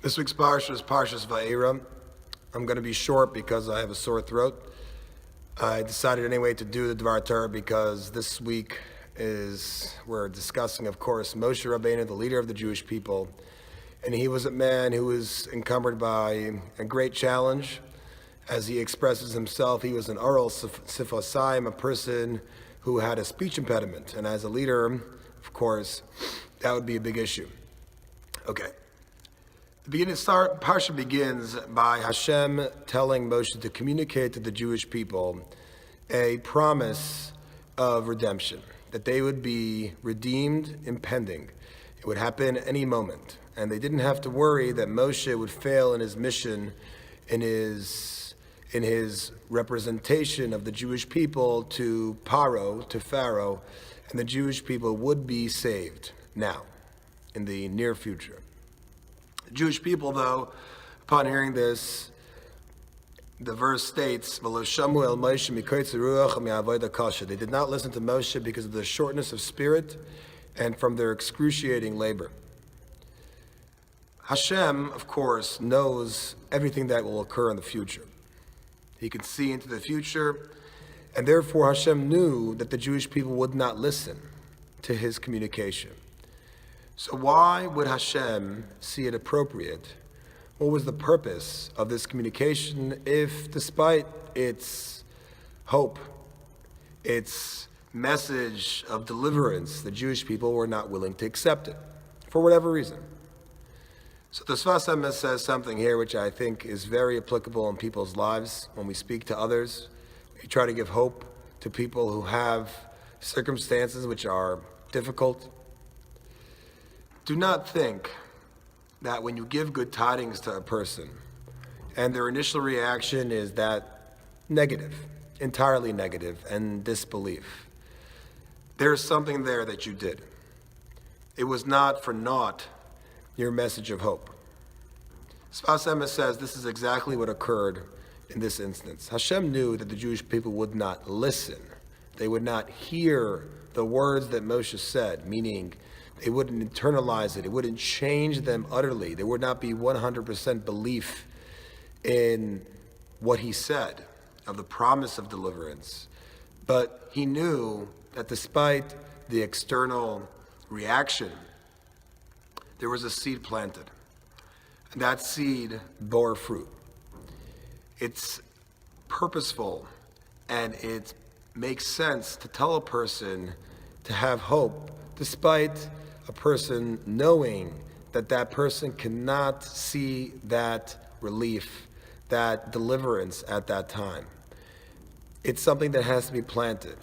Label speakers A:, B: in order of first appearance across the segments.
A: This week's Parsha is Parshas Va'Eira3. I'm going to be short because I have a sore throat. I decided anyway to do the Dvar Torah because this week we're discussing, of course, Moshe Rabbeinu, the leader of the Jewish people. And he was a man who was encumbered by a great challenge. As he expresses himself, he was an oral sifosayim, a person who had a speech impediment. And as a leader, of course, that would be a big issue. Okay. The Parsha begins by Hashem telling Moshe to communicate to the Jewish people a promise of redemption, that they would be redeemed impending. It would happen any moment. And they didn't have to worry that Moshe would fail in his mission, in his representation of the Jewish people to Pharaoh, and the Jewish people would be saved now, in the near future. The Jewish people, though, upon hearing this, the verse states, they did not listen to Moshe because of the shortness of spirit and from their excruciating labor. Hashem, of course, knows everything that will occur in the future. He can see into the future, and therefore Hashem knew that the Jewish people would not listen to his communication. So why would Hashem see it appropriate? What was the purpose of this communication if, despite its hope, its message of deliverance, the Jewish people were not willing to accept it, for whatever reason? So the Sfas Emes says something here which I think is very applicable in people's lives when we speak to others. We try to give hope to people who have circumstances which are difficult. Do not think that when you give good tidings to a person and their initial reaction is that negative, entirely negative, and disbelief, there's something there that you did. It was not for naught your message of hope. Sfas Emes says this is exactly what occurred in this instance. Hashem knew that the Jewish people would not listen. They would not hear the words that Moshe said, meaning they wouldn't internalize it. It wouldn't change them utterly. There would not be 100% belief in what he said of the promise of deliverance. But he knew that despite the external reaction, there was a seed planted. And that seed bore fruit. It's purposeful and it makes sense to tell a person to have hope despite a person knowing that that person cannot see that relief, that deliverance at that time. It's something that has to be planted,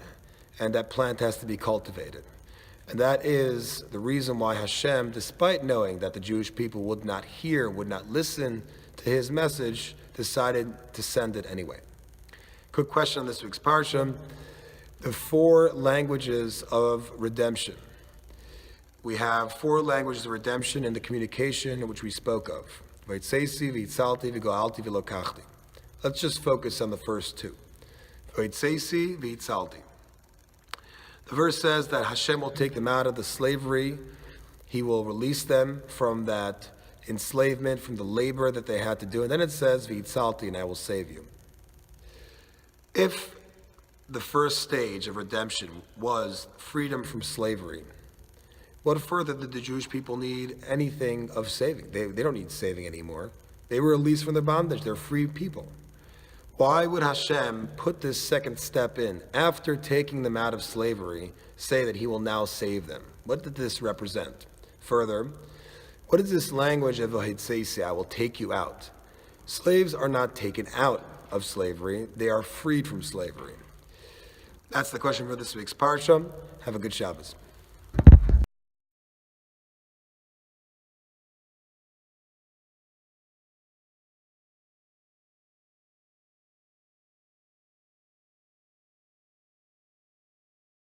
A: and that plant has to be cultivated. And that is the reason why Hashem, despite knowing that the Jewish people would not hear, would not listen to his message, decided to send it anyway. Quick question on this week's Parsha. The 4 languages of redemption. We have 4 languages of redemption in the communication which we spoke of. Let's just focus on the first 2. The verse says that Hashem will take them out of the slavery. He will release them from that enslavement, from the labor that they had to do. And then it says, V'itzalti, and I will save you. If the first stage of redemption was freedom from slavery, what further did the Jewish people need anything of saving? They don't need saving anymore. They were released from their bondage. They're free people. Why would Hashem put this second step in after taking them out of slavery, say that he will now save them? What did this represent? Further, what is this language of Vahitseisi, I will take you out? Slaves are not taken out of slavery. They are freed from slavery. That's the question for this week's Parsha. Have a good Shabbos.